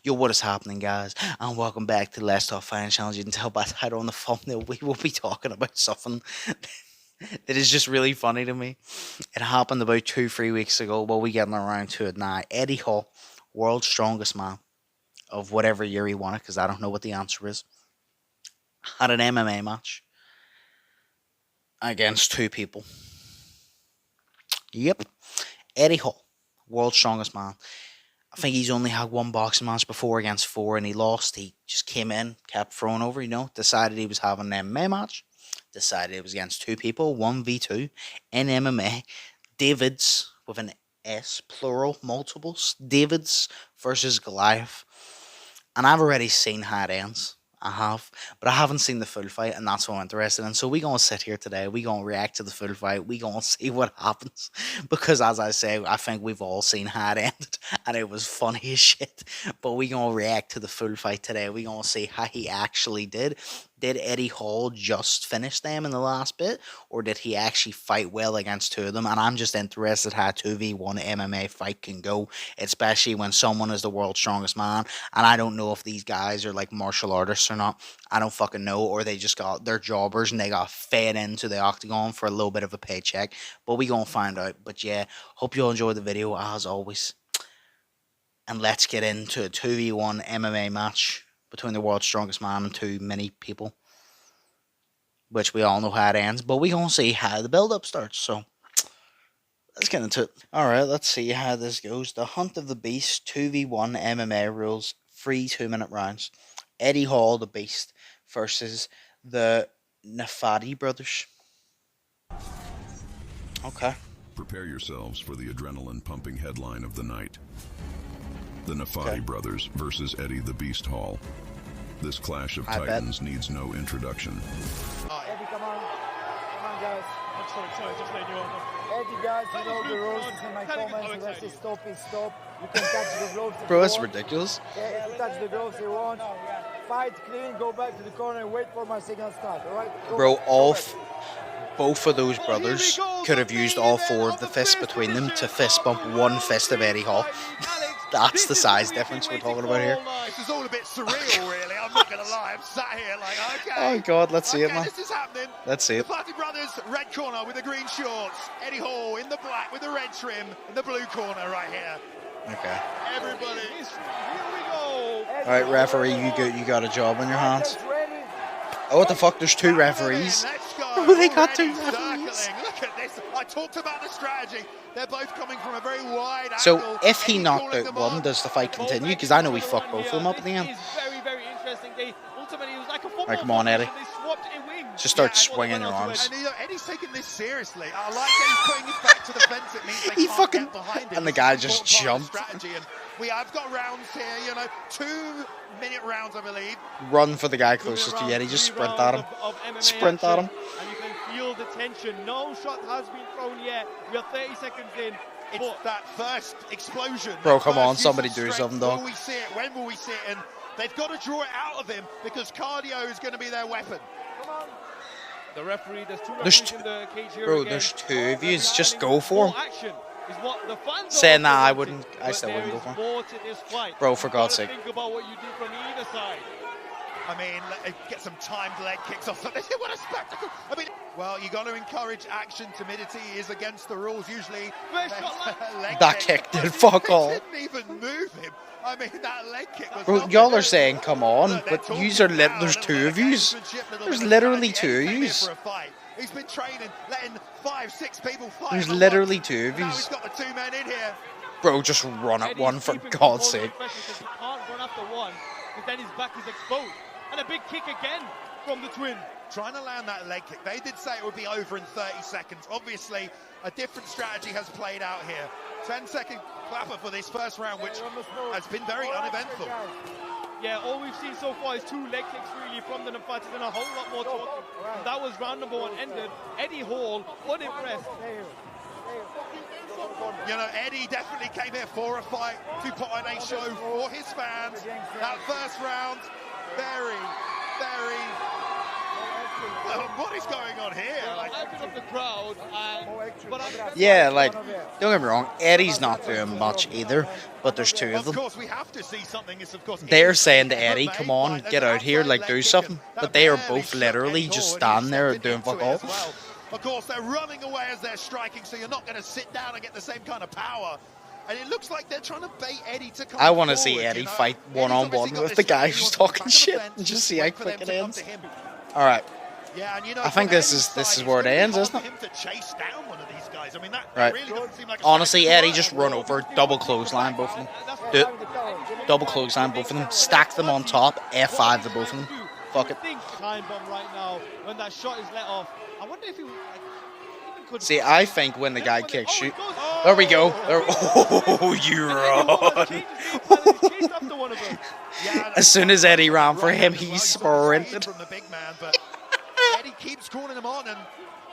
Yo, what is happening, guys? And welcome back to the Last Top Fan Challenge. You can tell by the title on the thumbnail, we will be talking about something that is just really funny to me. It happened about 2-3 weeks ago. Well, we getting around to it now. Eddie Hall, world's strongest man of whatever year he won it, because I don't know what the answer is, had an MMA match against two people. Yep, Eddie Hall, world's strongest man. I think he's only had one boxing match before against four, and he lost. He just came in, kept throwing over, decided he was having an MMA match, decided it was against two people, 1v2 in MMA. Davids, with an S, plural, multiples. Davids versus Goliath. And I've already seen how it ends. I have, but I haven't seen the full fight, and that's what I'm interested in. So we're going to sit here today, we're going to react to the full fight, we're going to see what happens, because as I say, I think we've all seen how it ended, and it was funny as shit, but we're going to react to the full fight today. We're going to see how he actually did. Did Eddie Hall just finish them in the last bit, or did he actually fight well against two of them? And I'm just interested how 2v1 MMA fight can go, especially when someone is the world's strongest man, and I don't know if these guys are like martial artists or not. I don't fucking know, or they just got their jobbers and they got fed into the octagon for a little bit of a paycheck, but we gonna find out. But yeah, hope you all enjoyed the video as always, and let's get into a 2v1 MMA match between the world's strongest man and two mini people, which we all know how it ends, but we gonna see how the build-up starts. So let's get into it. Alright, let's see how this goes. The Hunt of the Beast 2v1 MMA rules, 3 2-minute rounds. Eddie Hall, the Beast, versus the Nafati brothers. Okay. Prepare yourselves for the adrenaline-pumping headline of the night. The Nafati brothers versus Eddie the Beast Hall. This clash of titans needs no introduction. Eddie, come on. Come on, guys. I'm sorry, just letting you on. Eddie, guys, you know the rules in my comments. If I say stop, is stop. You can touch the gloves if Bro, you that's want. ridiculous. Yeah, if you touch the gloves you want. Fight clean, go back to the corner and wait for my signal start, alright? Bro, both of those brothers could have used all four of the fists between them to fist bump one fist of Eddie Hall. That's the size difference we're talking about here. This is all a bit surreal, really. I'm not going to lie. I'm sat here like, okay. Oh god, let's see it, man. This is happening. Let's see it. The Nafati brothers, red corner with the green shorts. Eddie Hall in the black with the red trim in the blue corner right here. Okay. Everybody, here we go. Alright, referee, you got a job on your hands. Ready? Oh, what the fuck? There's two referees. Let's go. Oh, they got two Already referees. circling. Look at this. I talked about the strategy. They're both coming from a very wide angle. So, if he Eddie knocked calling out them one, on. does the fight continue? Because I know we fucked both of them up at the end. It's very interesting. They ultimately, it was like a football. Right, come on, Eddie. They swapped a wing. Just start Yeah, swinging your arms. And Eddie's taking this seriously. I like that he's putting his back to the fence. It means they He can't fucking- get behind him. and the This guy is an just important part jumped. of the strategy. And we have got rounds here, 2-minute rounds, I believe. Run for the guy closest to you, Eddie. Just sprint at him. Sprint at him. And you can feel the tension. No shot has been thrown yet. We are 30 seconds in. It's that first explosion. Bro, that come first on, use somebody of do strength. something, dog. Will we see it? When will we see it? And they've got to draw it out of him because cardio is going to be their weapon. The referee, there's two There's referees in the cage here. Bro, again. there's two of you. Just go for him. More action is what the fans are Saying that, I wanting, wouldn't. I but still there wouldn't go is for him. more to this fight. Bro, for God's Gotta sake. think about what you do from either side. I mean, get some timed leg kicks off. What a spectacle! I mean, well, you got to encourage action. Timidity is against the rules usually. First shot, Leg That kick. kick did fuck all. Didn't even move him. I mean, that leg kick was. Bro, nothing. y'all are saying, come on, Look, they're but talking yous are about there's a two little of bit of yous. gamesmanship, little There's bit of literally strategy. two of Eddie came here yous. for a fight. He's been training, letting 5-6 people fight. There's on literally one. two of Now yous. he's got the two men in here. Bro, just run at Eddie's one for keeping God's control sake. of the pressure because he can't run after one, because then his back is exposed. And a big kick again from the twin. Trying to land that leg kick. They did say it would be over in 30 seconds. Obviously, a different strategy has played out here. 10-second clapper for this first round, which has been very uneventful. Yeah, all we've seen so far is two leg kicks really from the Nafatis and a whole lot more talking. And that was round number one ended. Eddie Hall, unimpressed. Eddie definitely came here for a fight to put on a show for his fans. That first round, very What is going on here? Like, Of the crowd, Yeah, like, don't get me wrong, Eddie's not doing much either, but there's two of them. of course, we have to see something. It's, of course, They're saying to Eddie, come on, get out here, like, do something. But they are both literally just standing there doing fuck all. Of course, they're running away as they're striking, so you're not going to sit down and get the same kind of power. And it looks like they're trying to bait Eddie to come I want to forward, see Eddie you know? fight one-on-one with the guy who's talking shit and just see how quick it ends. Alright. Yeah, and you know, I think this is where it ends, isn't it? him to chase down one of these guys. I mean, that Right. really doesn't seem like a Honestly, strategy Eddie, to just work. run over, double clothesline both of them. Do it. Double clothesline both of them. Stack them on top. F5 to both of them. Fuck it. Time bomb right now when that shot is let off. I wonder if he even could. See, I think when the guy kicks shoot. There we go. There, oh, you run. As soon as Eddie ran for him, he sprinted. From the big man, but Eddie keeps calling him on, and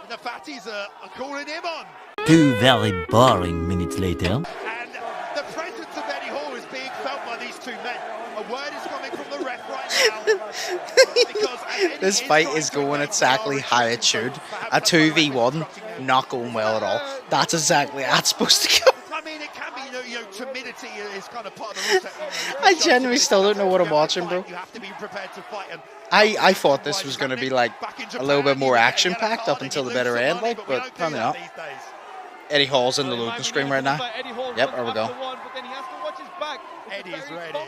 the fatties are calling him on. 2 very boring minutes later. And the presence of Eddie Hall is being felt by these two men. A word is coming from the ref right now. Because This fight is going exactly how it should. A 2v1, not going well at all. That's exactly how it's supposed to go. I mean, it can be, you know, timidity is kind of part of the rule set. I genuinely still don't know what I'm watching, bro. You have to be prepared to fight. And I thought this was going to be like a little bit more action-packed up until the bitter end, like, but probably not. Eddie Hall's in the loading screen right now. Yep, there we go. Eddie is ready.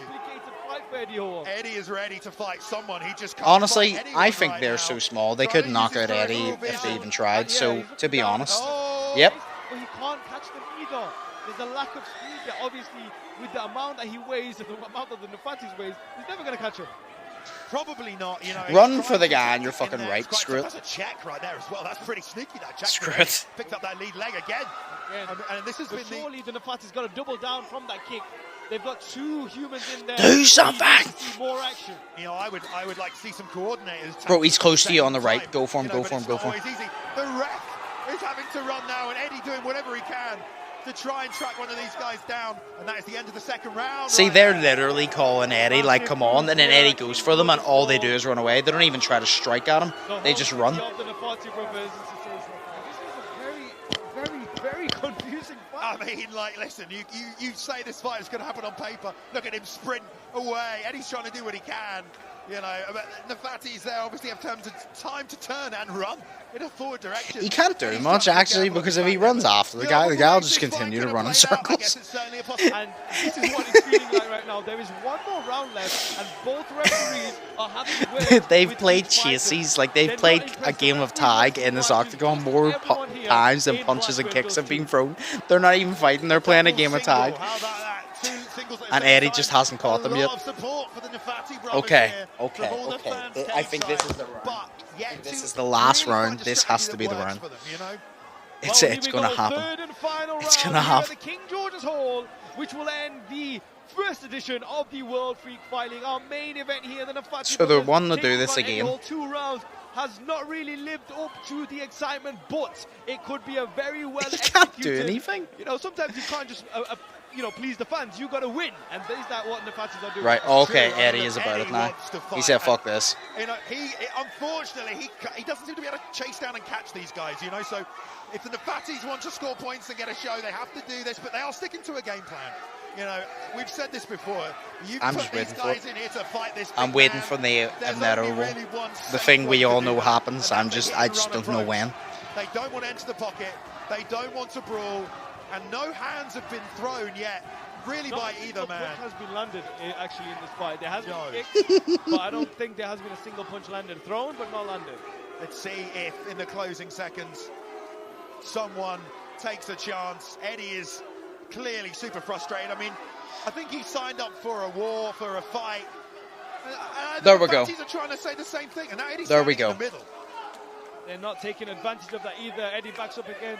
Eddie is ready to fight someone. He just can't Honestly, fight anyone I think right they're now. so small, they couldn't knock out Eddie if they even tried, so to be honest. Oh. Yep. But he can't catch them either. There's a lack of speed there. Obviously, with the amount that he weighs and the amount that the Nefatis weighs, he's never going to catch him. Probably not, you know. Run for the guy and you're fucking in there. right. It's quite- Screw it. That's a check right there as well. That's pretty sneaky, that check. Screw it. Picked up that lead leg again. And this has But been the... surely the Nefatis got to double down from that kick. They've got two humans in there. Do something! We need to see more action. You know, I would like to see some coordinators. Bro, he's close to you on the Time. right. Go for him, You know, go but for him, it's go not for him. always easy. The ref is having to run now, and Eddie doing whatever he can to try and track one of these guys down, and that is the end of the second round. See, right they're there. literally calling Eddie, like, come on, and then Eddie goes for them, and all they do is run away. They don't even try to strike at him. They just run. The Nefati brothers. This is a very, very confusing fight. I mean, like, listen, you say this fight is going to happen on paper. Look at him sprint away. Eddie's trying to do what he can. You know, but Nefatis there obviously have time to turn and run in a forward direction. He can't do He's much, trying to actually, gamble because on if he his back. runs after the You guy, know, the guy will this just fight continue to could run in have played out. I guess circles. it's certainly a possibility. And this is what it's feeling like right now. There is one more round left, and both referees are having words They've with played each fighter. chases, like They're they've not played a impressive. game of Everyone tag in this watches octagon more everyone here times than in punches and watch kicks have windows been too. thrown. They're not even fighting, they're playing a game of tag. How about that? Two singles at the And same Eddie time. just hasn't caught them A yet. lot of support for the Nefati brothers Okay, here okay, from all the okay. fans I think this stateside. is the round. But yet This to is the last really round. find a This has strategy to be the that round. works for them, you know? It's Well, here we gonna go, happen. Third and final It's round gonna here at happen. the King George's Hall, which will end the first edition of the World Freak Fighting. Our main event here, the Nefati So they're brothers wanting to taking do this on Eddie again. Hall. 2 rounds has not really lived up to the excitement, but it could be a very well He can't do executed- anything. You know, sometimes you can't just you know, please the fans. You got to win, and is that what Nefatis are doing? Right, okay, True, Eddie look, is about it Eddie now. wants to He fight, said, fuck and, this. You know, unfortunately, he doesn't seem to be able to chase down and catch these guys, you know, so if the Nefatis want to score points and get a show, they have to do this, but they are sticking to a game plan. You know, we've said this before. You I'm put just these waiting for guys it. in here to fight this I'm big waiting man. for the There's inevitable. only really one The safe thing way we to all do know that, happens. and I that's just a hit and don't run know approach. when. They don't want to enter the pocket. They don't want to brawl, and no hands have been thrown yet, really, by either single man. punch has been landed actually in this fight. There has been No. kicks, but I don't think there has been a single punch landed. Thrown, but not landed. Let's see if in the closing seconds someone takes a chance. Eddie is clearly super frustrated. I mean, I think he signed up for a war, for a fight. There we go. He's trying to say the same thing, and now Eddie's There we standing go. in the middle. They're not taking advantage of that either. Eddie backs up again.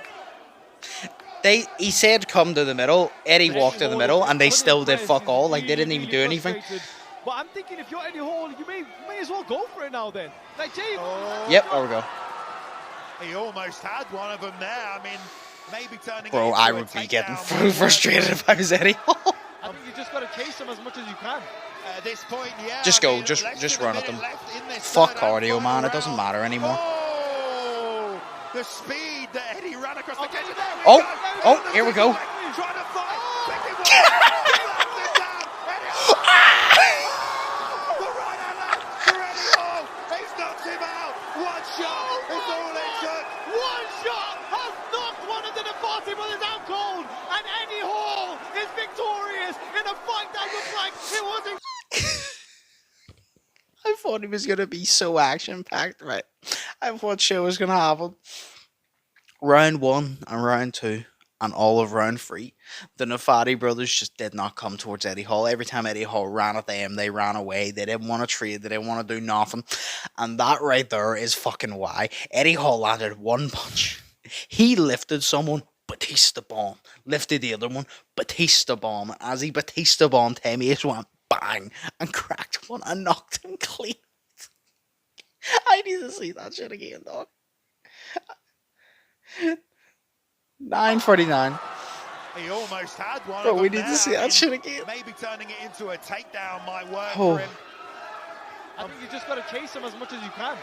He said come to the middle. Eddie But walked Eddie in the Hall middle, is and they still did unimpressed. fuck all. He's Like, they didn't even really, do really anything. frustrated. But I'm thinking if you're Eddie Hall, you may as well go for it now then. Like, Jay, Yep, there we go. He almost had one of them there. I mean, maybe turning Bro, it I into a would be getting takedown. frustrated if I was Eddie Hall. I think you just got to chase them as much as you can. At this point, yeah. Just go, just run at them. Fuck cardio, man. It doesn't matter anymore. Oh, the speed that Eddie ran across the cage. Oh, here we go. Trying to fight. The right hand left for Eddie Hall. He's knocked him out. One shot is all it took. One shot has knocked one of the Nafati brothers out cold, and Eddie Hall is victorious in a fight that looks like it wasn't. I thought he was gonna be so action-packed, right? I thought shit was gonna happen. Round 1 and round 2 and all of round 3, the Nafati brothers just did not come towards Eddie Hall. Every time Eddie Hall ran at them, they ran away. They didn't want to trade. They didn't want to do nothing. And that right there is fucking why. Eddie Hall landed one punch. He lifted someone, Batista bomb. Lifted the other one, Batista bomb. As he Batista bombed him, he just went bang and cracked one and knocked him clean. I need to see that shit again, dog. 9:49. He almost had one. Bro, we need to see that shit again. Maybe turning it into a takedown might work Oh. for him. I think you just got to chase them as much as you can.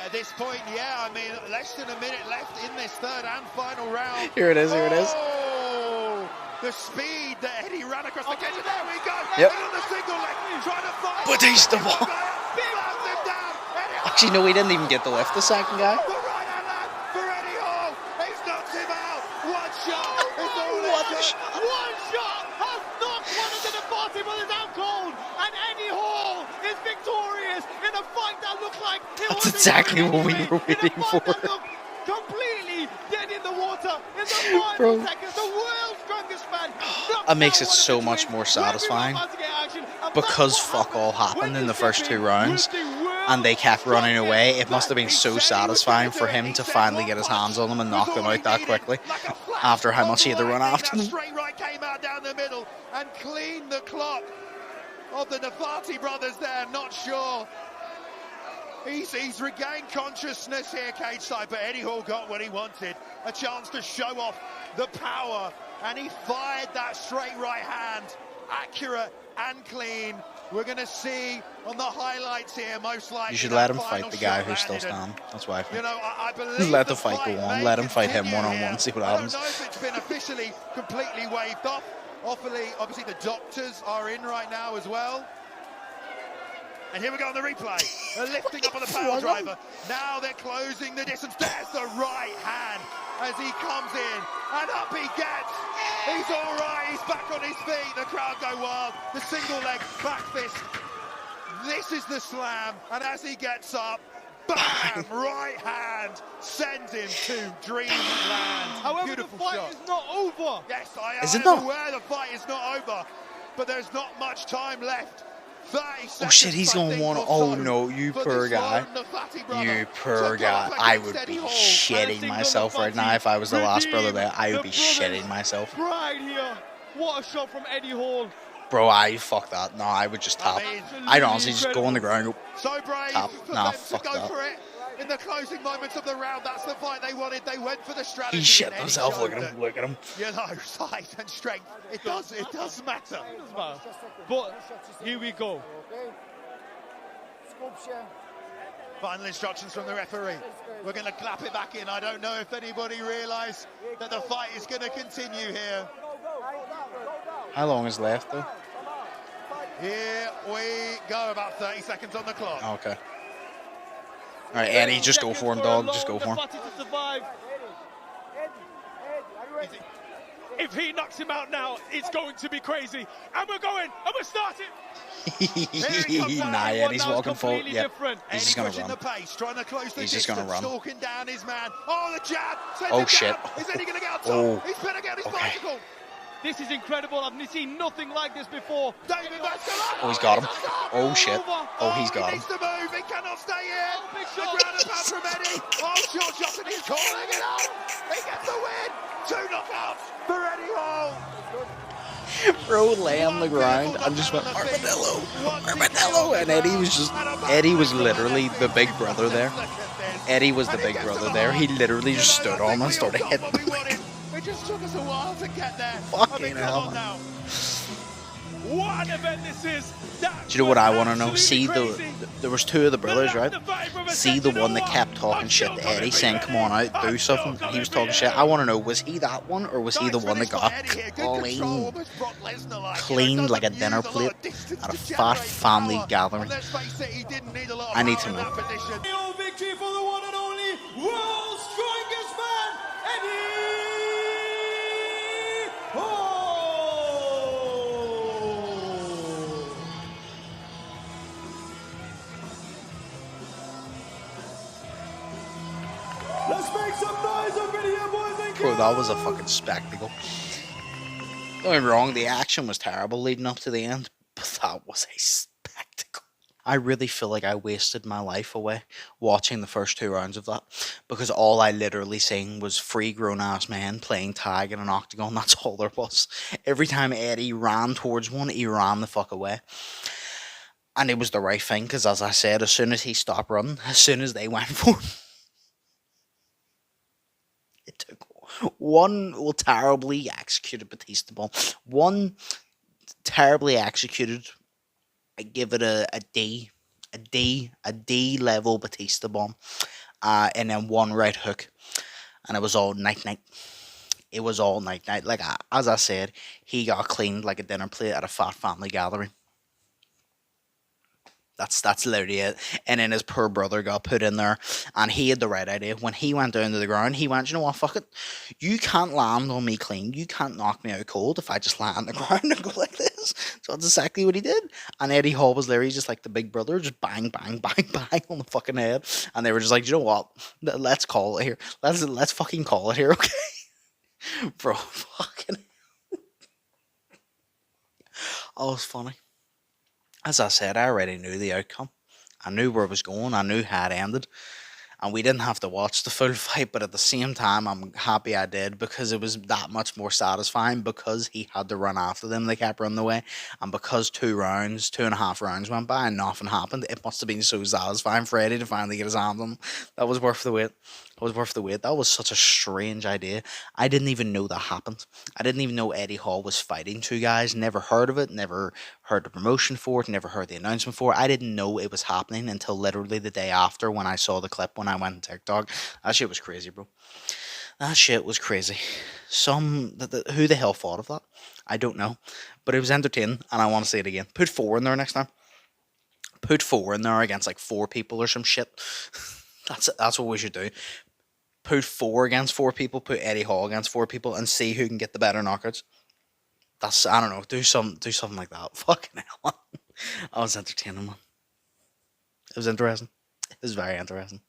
At this point, yeah, I mean, less than a minute left in this third and final round. Here it is, here it is. Oh, the speed that Eddie ran across the cage. There we go. Yep. And on the single leg, trying to fight. Batista bomb. Slams him down. Eddie Hall. Actually, no, he didn't even get the lift, the second guy. The right hand left for Eddie Hall. He's knocked him out. One shot is all it took. One shot has knocked one of the Nafati brothers out cold, and Eddie Hall is victorious in a fight that looked like it That's wasn't exactly going what we anywhere, were in a waiting fight for. that looked completely dead in the water in the final Bro. seconds. The world's strongest man. That makes it so much more satisfying because fuck all happened in the first 2 rounds and they kept running away. It must have been so satisfying for him to finally get his hands on them and knock them out that quickly after how much he had to run after them. Straight right came out down the middle and cleaned the clock of the Nafati brothers there. Not sure. He's regained consciousness here, cage side, but Eddie Hall got what he wanted. A chance to show off the power, and he fired that straight right hand. Accurate and clean. We're going to see on the highlights here, most likely. You should let him fight the guy who's still standing. That's why I think. You know, I believe Let the fight go on. may Let him fight him continue one-on-one, here. see what I happens. don't know if it's been officially completely waved off. Obviously, the doctors are in right now as well. And here we go on the replay. They're lifting up on the power driver. Now they're closing the distance. There's the right hand as he comes in. And up he gets. He's all right. He's back on his feet. The crowd go wild. The single leg back fist. This is the slam. And as he gets up, bam! Right hand sends him to dreamland. However, Beautiful the fight shot. is not over. Yes, Is I it am not? aware the fight is not over, but there's not much time left. 30 Oh shit, he's seconds, I going think, one. or Oh so no, you for poor this guy. one, the Fatty brother. You poor So guy. don't I back would Eddie be Hall. shitting myself right now if I was the last brother there. I would be shitting myself. Pride here. What a shot from Eddie Hall. Bro, I fuck that. No, I would just tap. I'd honestly just go on the ground and go, So brave Tap. for Nah, them fuck to go that. for it. In the closing moments of the round, that's the fight they wanted. They went for the strategy. he shit and Eddie himself. showed Look at that, him. Look at him. You know, size and strength. It does matter. But here we go. Okay? Skup się. Final instructions from the referee. We're going to clap it back in. I don't know if anybody realised that the fight is going to continue here. How long is left though? Here we go. About 30 seconds on the clock. Oh, okay. All right, Eddie, just go for him, dog. Just go for him. If he knocks him out now, it's going to be crazy. And we're going, and we're starting. Nah, Eddie's walking forward. Yep. He's just gonna pushing run. the pace, trying to close the He's just gonna distance, run. stalking down his man. Oh, the jab! Sends Oh, him shit. down. Is Eddie going to get on top? Oh. He's pinning out his Okay. bicycle. This is incredible. I've seen nothing like this before. David Vasquez. Oh, he's got him. Oh shit. Oh, he's got He him. needs to move. He cannot stay in. big The shot. ground and pound from Eddie. Oh, short shot and he's calling it out. He gets the win. 2 knockouts for Eddie Hall. Bro lay on the ground and just went armadillo, armadillo, and Eddie was literally the big brother there. Eddie was the big brother there. He literally just stood on and started hitting. It just took us a while to get there. Fucking I mean, come hell, on man. now. What an event this is. Do you know what I want to know? See, there was two of the brothers, right? See the one that kept talking shit to Eddie, saying, come on out, do something. And he was talking shit. I want to know, was he that one, or was he the one that got cleaned like a dinner plate at a fat family gathering? I need to know. Victory for the one and only world's strongest man, Eddie Hall! Let's make some noise up in here, boys and girls! Bro, that was a fucking spectacle. Don't get me wrong, the action was terrible leading up to the end, but that was a spectacle. I really feel like I wasted my life away watching the first 2 rounds of that, because all I literally seen was 3 grown-ass men playing tag in an octagon. That's all there was. Every time Eddie ran towards one, he ran the fuck away. And it was the right thing, because as I said, as soon as he stopped running, as soon as they went for him, it took one terribly executed Batista bomb. One terribly executed, I give it a D level Batista bomb, and then one right hook, and it was all night. It was all night. Like as I said, he got cleaned like a dinner plate at a fat family gathering. That's literally it. And then his poor brother got put in there, and he had the right idea. When he went down to the ground, he went, you know what, fuck it. You can't land on me clean. You can't knock me out cold if I just land on the ground and go like this. So that's exactly what he did. And Eddie Hall was literally just like the big brother, just bang, bang, bang, bang on the fucking head. And they were just like, you know what, let's call it here. Let's fucking call it here, okay? Bro, fucking oh, it's funny. As I said, I already knew the outcome. I knew where it was going. I knew how it ended. And we didn't have to watch the full fight, but at the same time, I'm happy I did, because it was that much more satisfying, because he had to run after them. They kept running away. And because 2.5 rounds went by and nothing happened, it must have been so satisfying for Eddie to finally get his hands on them. That was worth the wait. That was worth the wait. That was such a strange idea. I didn't even know that happened. I didn't even know Eddie Hall was fighting 2 guys. Never heard of it. Never heard the promotion for it. Never heard the announcement for it. I didn't know it was happening until literally the day after, when I saw the clip when I went on TikTok. That shit was crazy, bro. That shit was crazy. Who the hell thought of that? I don't know. But it was entertaining, and I want to see it again. Put 4 in there next time. Put 4 in there against like 4 people or some shit. That's what we should do. Put 4 against 4 people. Put Eddie Hall against 4 people, and see who can get the better knockouts. I don't know. Do something like that. Fucking hell. I was entertaining, man. It was interesting. It was very interesting.